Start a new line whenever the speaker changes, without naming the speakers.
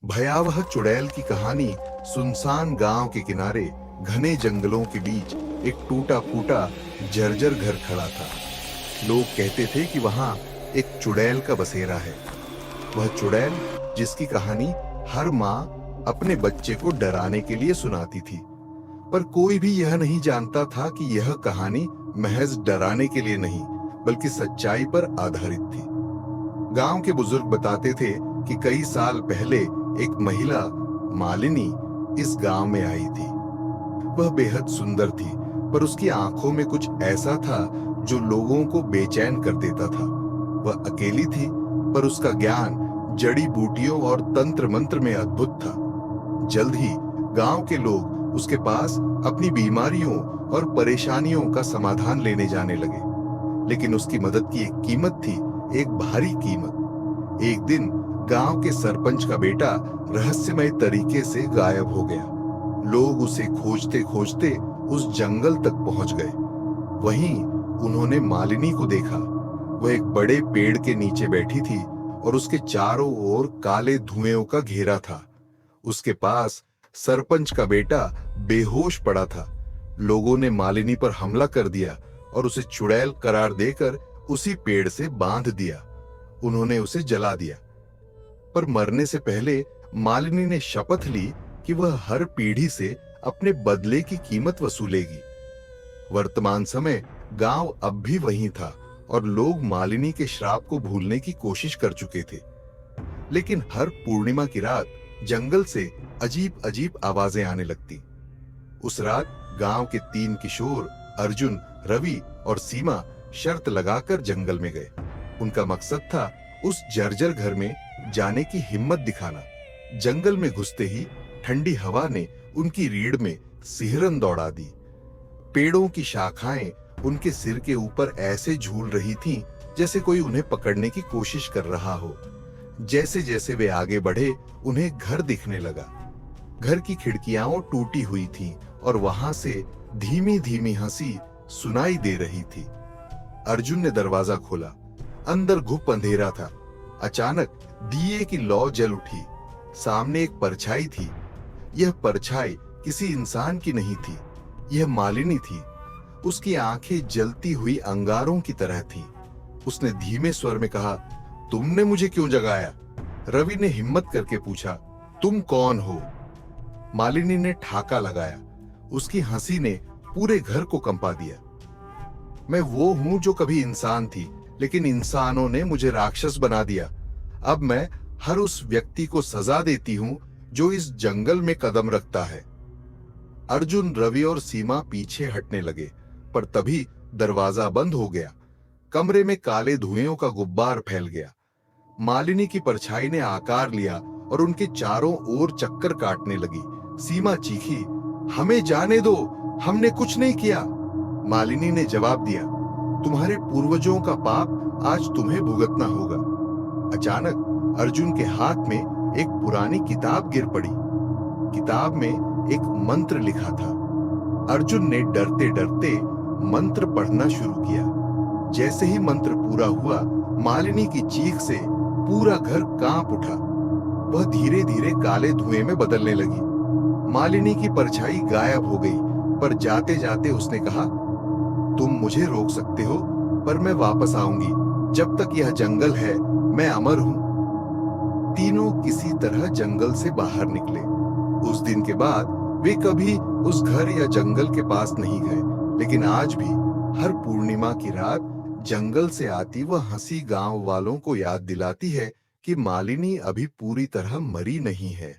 भयावह चुड़ैल की कहानी। सुनसान गांव के किनारे घने जंगलों के बीच एक टूटा फूटा जर्जर घर खड़ा था। लोग कहते थे कि वहां एक चुड़ैल का बसेरा है। वह चुड़ैल जिसकी कहानी हर माँ अपने बच्चे को डराने के लिए सुनाती थी, पर कोई भी यह नहीं जानता था कि यह कहानी महज डराने के लिए नहीं बल्कि सच्चाई पर आधारित थी। गांव के बुजुर्ग बताते थे कि कई साल पहले एक महिला मालिनी इस गांव में आई थी। वह बेहद सुंदर थी, पर उसकी आंखों में कुछ ऐसा था जो लोगों को बेचैन कर देता था। वह अकेली थी, पर उसका ज्ञान जड़ी बूटियों और तंत्र मंत्र में अद्भुत था। जल्द ही गांव के लोग उसके पास अपनी बीमारियों और परेशानियों का समाधान लेने जाने लगे। लेकिन उसकी मदद की एक कीमत थी, एक भारी कीमत। एक दिन गांव के सरपंच का बेटा रहस्यमय तरीके से गायब हो गया। लोग उसे खोजते खोजते उस जंगल तक पहुंच गए। वहीं उन्होंने मालिनी को देखा। वह एक बड़े पेड़ के नीचे बैठी थी और उसके चारों ओर काले धुएं का घेरा था। उसके पास सरपंच का बेटा बेहोश पड़ा था। लोगों ने मालिनी पर हमला कर दिया और उसे चुड़ैल करार देकर उसी पेड़ से बांध दिया। उन्होंने उसे जला दिया, पर मरने से पहले मालिनी ने शपथ ली कि वह हर पीढ़ी से अपने बदले की कीमत वसूलेगी। वर्तमान समय गांव अब भी वहीं था और लोग मालिनी के श्राप को भूलने की कोशिश कर चुके थे। लेकिन हर पूर्णिमा की रात जंगल से अजीब अजीब आवाजें आने लगती। उस रात गांव के 3 किशोर अर्जुन, रवि और सीमा शर्त लगाकर जंगल में गए। उनका मकसद था उस जर्जर घर में जाने की हिम्मत दिखाना। जंगल में घुसते ही ठंडी हवा ने उनकी रीढ़ में सिहरन दौड़ा दी। पेड़ों की शाखाएं उनके सिर के ऊपर ऐसे झूल रही थीं जैसे कोई उन्हें पकड़ने की कोशिश कर रहा हो। जैसे जैसे वे आगे बढ़े उन्हें घर दिखने लगा। घर की खिड़कियां टूटी हुई थीं और वहां से धीमी धीमी हंसी सुनाई दे रही थी। अर्जुन ने दरवाजा खोला। अंदर घुप अंधेरा था। अचानक दिए की लौ जल उठी। सामने एक परछाई थी। यह परछाई किसी इंसान की नहीं थी, यह मालिनी थी। उसकी आंखें जलती हुई अंगारों की तरह थी। उसने धीमे स्वर में कहा, तुमने मुझे क्यों जगाया? रवि ने हिम्मत करके पूछा, तुम कौन हो? मालिनी ने ठाका लगाया। उसकी हंसी ने पूरे घर को कंपा दिया। मैं वो हूं जो कभी इंसान थी, लेकिन इंसानों ने मुझे राक्षस बना दिया। अब मैं हर उस व्यक्ति को सजा देती हूं जो इस जंगल में कदम रखता है। अर्जुन, रवि और सीमा पीछे हटने लगे, पर तभी दरवाजा बंद हो गया। कमरे में काले धुएं का गुब्बार फैल गया। मालिनी की परछाई ने आकार लिया और उनके चारों ओर चक्कर काटने लगी। सीमा चीखी, हमें जाने दो, हमने कुछ नहीं किया। मालिनी ने जवाब दिया, तुम्हारे पूर्वजों का पाप आज तुम्हें भुगतना होगा। अचानक अर्जुन के हाथ में एक पुरानी किताब गिर पड़ी। किताब में एक मंत्र लिखा था। अर्जुन ने डरते डरते मंत्र पढ़ना शुरू किया। जैसे ही मंत्र पूरा हुआ, मालिनी की चीख से पूरा घर कांप उठा। वह धीरे धीरे काले धुएं में बदलने लगी। मालिनी की परछाई गायब हो गई, पर जाते जाते उसने कहा, तुम मुझे रोक सकते हो, पर मैं वापस आऊंगी। जब तक यह जंगल है, मैं अमर हूं। तीनों किसी तरह जंगल से बाहर निकले। उस दिन के बाद वे कभी उस घर या जंगल के पास नहीं गए। लेकिन आज भी हर पूर्णिमा की रात जंगल से आती वह हंसी गांव वालों को याद दिलाती है कि मालिनी अभी पूरी तरह मरी नहीं है।